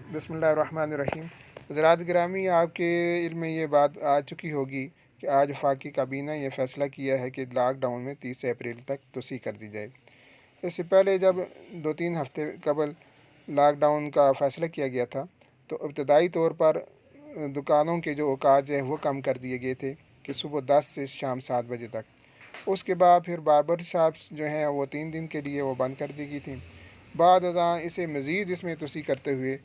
बिस्मिल्लाहिर्रहमानिर्रहीम। हज़रात गिरामी, आपके इल्म में ये बात आ चुकी होगी कि आज वफाकी काबीना ये फ़ैसला किया है कि लॉक डाउन में 30 अप्रैल तक तोसी कर दी जाए। इससे पहले जब 2-3 हफ़्ते कबल लॉक डाउन का फ़ैसला किया गया था, तो इब्तदाई तौर पर दुकानों के जो औकात हैं वो कम कर दिए गए थे कि सुबह 10 से शाम 7 बजे तक। उसके बाद फिर बार्बर शॉप्स जो हैं वो 3 दिन के लिए वो बंद कर दी गई थी। बाद अज़ां इसे मज़ीद इसमें तोसी करते हुए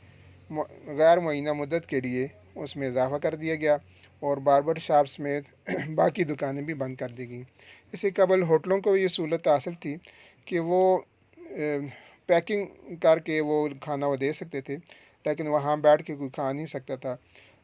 गैर मुअय्यना मुद्दत के लिए उसमें इजाफ़ा कर दिया गया और बार्बर शॉप समेत बाकी दुकानें भी बंद कर दी गईं। इससे कबल होटलों को ये सहूलत हासिल थी कि वो पैकिंग करके वो खाना वो दे सकते थे, लेकिन वहाँ बैठ के कोई खा नहीं सकता था।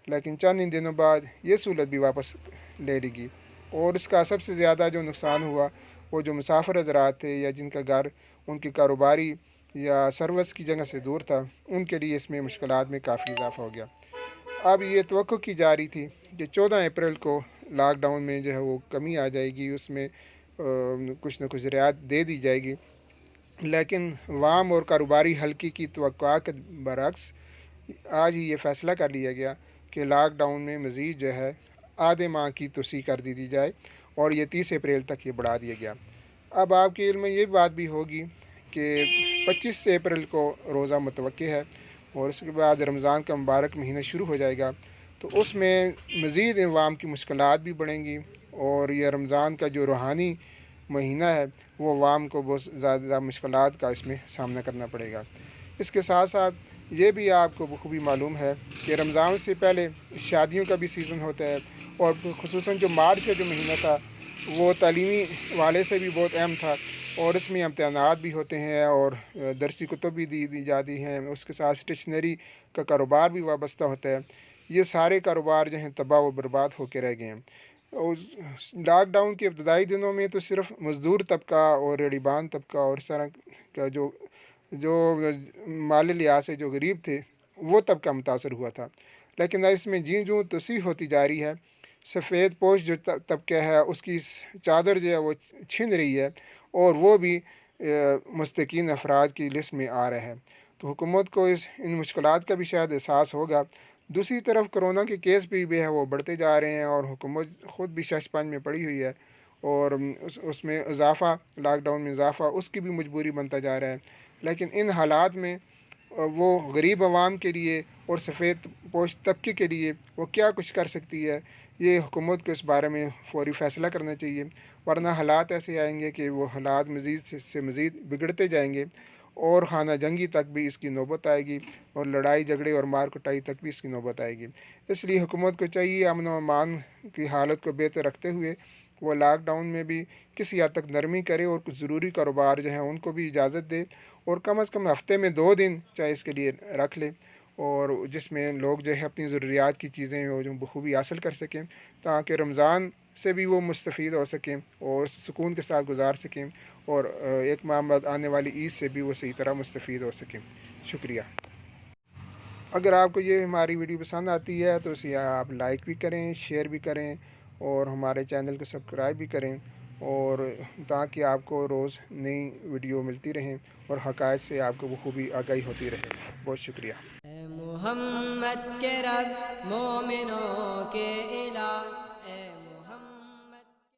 लेकिन चंद इन दिनों बाद ये सहूलत भी वापस ले ली गई और इसका सबसे ज़्यादा जो नुकसान हुआ वो जो मुसाफिर हज़रात थे या जिनका घर उनकी कारोबारी या सर्विस की जगह से दूर था, उनके लिए इसमें मुश्किलात में काफ़ी इजाफ़ा हो गया। अब ये तवक्को की जा रही थी कि 14 अप्रैल को लॉकडाउन में जो है वो कमी आ जाएगी, उसमें कुछ न कुछ रियायत दे दी जाएगी, लेकिन वाम और कारोबारी हल्के की तवक्को के बरक्स आज ही ये फ़ैसला कर लिया गया कि लॉकडाउन में मज़ीद जो है आधे माह की तोसी कर दी जाए और ये 30 अप्रैल तक ये बढ़ा दिया गया। अब आपके इल्म में ये बात भी होगी कि 25 अप्रैल को रोज़ा मुतवक्की है और उसके बाद रमज़ान का मुबारक महीना शुरू हो जाएगा, तो उसमें मज़ीद अवाम की मुश्किलात भी बढ़ेंगी और यह रमज़ान का जो रूहानी महीना है वो अवाम को बहुत ज़्यादा मुश्किलात का इसमें सामना करना पड़ेगा। इसके साथ साथ ये भी आपको बखूबी मालूम है कि रमज़ान से पहले शादियों का भी सीज़न होता है और ख़ुसूसन जो मार्च का जो महीना था वो तालीमी वाले से भी बहुत अहम था और इसमें इम्तहानात भी होते हैं और दरसी कुतुब भी दी जाती हैं, उसके साथ स्टेशनरी का कारोबार भी वाबस्ता होता है। ये सारे कारोबार जो हैं तबाह व बर्बाद होकर रह गए हैं। और लॉकडाउन के इब्तदाई दिनों में तो सिर्फ मज़दूर तबका और रेड़ीबान तबका और इस तरह का जो जो माली लिहाज से जो गरीब थे वो तबका मुतासर हुआ था, लेकिन इसमें जी जो तोसी होती जा रही है, सफ़ेद पोश जो तबका है उसकी चादर जो है वो छिन रही है और वो भी मुस्तकीन अफराद की लिस्ट में आ रहा है। तो हुकूमत को इन मुश्किलात का भी शायद एहसास होगा। दूसरी तरफ कोरोना के केस भी है वो बढ़ते जा रहे हैं और हुकूमत ख़ुद भी शशपंज में पड़ी हुई है और उसमें इजाफ़ा लॉकडाउन में इजाफ़ा उसकी भी मजबूरी बनता जा रहा है। लेकिन इन हालात में वो गरीब आवाम के लिए और सफ़ेद पोश तबके के लिए वो क्या कुछ कर सकती है, ये हुकूमत को इस बारे में फ़ौरी फ़ैसला करना चाहिए, वरना हालात ऐसे आएंगे कि वो हालात मज़ीद से मज़ीद बिगड़ते जाएंगे और खाना जंगी तक भी इसकी नौबत आएगी और लड़ाई झगड़े और मार कुटाई तक भी इसकी नौबत आएगी। इसलिए हुकूमत को चाहिए अमन व अमान की हालत को बेहतर रखते हुए वो लॉकडाउन में भी किसी हद तक नरमी करे और कुछ ज़रूरी कारोबार जो हैं उनको भी इजाज़त दे और कम अज़ कम हफ़्ते में 2 दिन चाहे इसके लिए रख ले और जिसमें लोग जो है अपनी ज़रूरियात की चीज़ें वो जो बखूबी हासिल कर सकें, ताकि रमज़ान से भी वो मुस्तफ़ीद हो सकें और सुकून के साथ गुजार सकें और एक माह बाद आने वाली ईद से भी वो सही तरह मुस्तफ़ीद हो सकें। शुक्रिया। अगर आपको ये हमारी वीडियो पसंद आती है तो इसे आप लाइक भी करें, शेयर भी करें और हमारे चैनल को सब्सक्राइब भी करें और ताकि आपको रोज़ नई वीडियो मिलती रहें और हक़ाइक़ से आपको बखूबी आगाही होती रहे। बहुत शुक्रिया। मोहम्मद के रब मोमिनों के इलाह